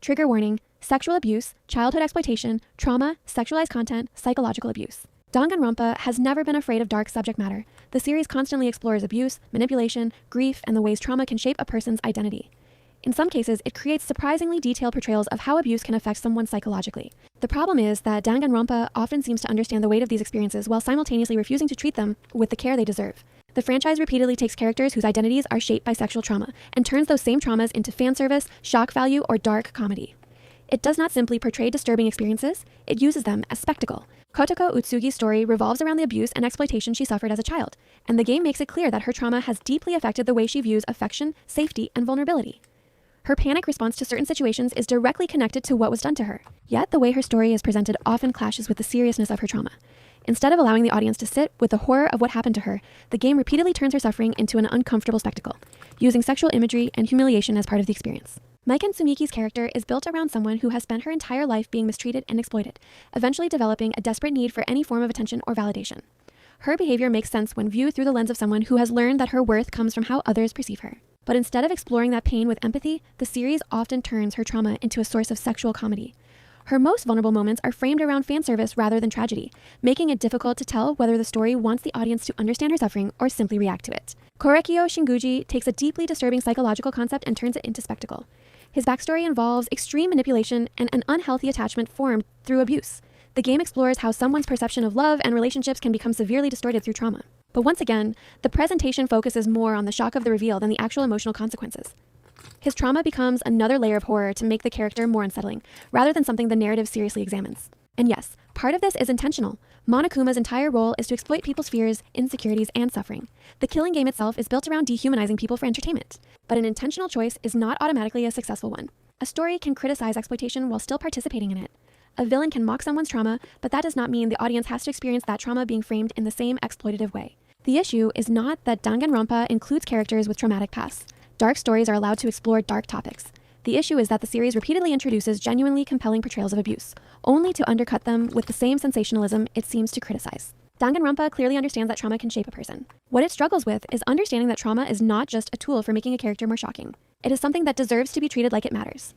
Trigger warning: sexual abuse, childhood exploitation, trauma, sexualized content, psychological abuse. Danganronpa has never been afraid of dark subject matter. The series constantly explores abuse, manipulation, grief, and the ways trauma can shape a person's identity. In some cases, it creates surprisingly detailed portrayals of how abuse can affect someone psychologically. The problem is that Danganronpa often seems to understand the weight of these experiences while simultaneously refusing to treat them with the care they deserve. The franchise repeatedly takes characters whose identities are shaped by sexual trauma and turns those same traumas into fan service, shock value, or dark comedy. It does not simply portray disturbing experiences, it uses them as spectacle. Kotoko Utsugi's story revolves around the abuse and exploitation she suffered as a child, and the game makes it clear that her trauma has deeply affected the way she views affection, safety, and vulnerability. Her panic response to certain situations is directly connected to what was done to her. Yet, the way her story is presented often clashes with the seriousness of her trauma. Instead of allowing the audience to sit with the horror of what happened to her, the game repeatedly turns her suffering into an uncomfortable spectacle, using sexual imagery and humiliation as part of the experience. Maiken Sumiki's character is built around someone who has spent her entire life being mistreated and exploited, eventually developing a desperate need for any form of attention or validation. Her behavior makes sense when viewed through the lens of someone who has learned that her worth comes from how others perceive her. But instead of exploring that pain with empathy, the series often turns her trauma into a source of sexual comedy. Her most vulnerable moments are framed around fan service rather than tragedy, making it difficult to tell whether the story wants the audience to understand her suffering or simply react to it. Korekiyo Shinguji takes a deeply disturbing psychological concept and turns it into spectacle. His backstory involves extreme manipulation and an unhealthy attachment formed through abuse. The game explores how someone's perception of love and relationships can become severely distorted through trauma. But once again, the presentation focuses more on the shock of the reveal than the actual emotional consequences. His trauma becomes another layer of horror to make the character more unsettling, rather than something the narrative seriously examines. And yes, part of this is intentional. Monokuma's entire role is to exploit people's fears, insecurities, and suffering. The killing game itself is built around dehumanizing people for entertainment. But an intentional choice is not automatically a successful one. A story can criticize exploitation while still participating in it. A villain can mock someone's trauma, but that does not mean the audience has to experience that trauma being framed in the same exploitative way. The issue is not that Danganronpa includes characters with traumatic pasts. Dark stories are allowed to explore dark topics. The issue is that the series repeatedly introduces genuinely compelling portrayals of abuse, only to undercut them with the same sensationalism it seems to criticize. Danganronpa clearly understands that trauma can shape a person. What it struggles with is understanding that trauma is not just a tool for making a character more shocking. It is something that deserves to be treated like it matters.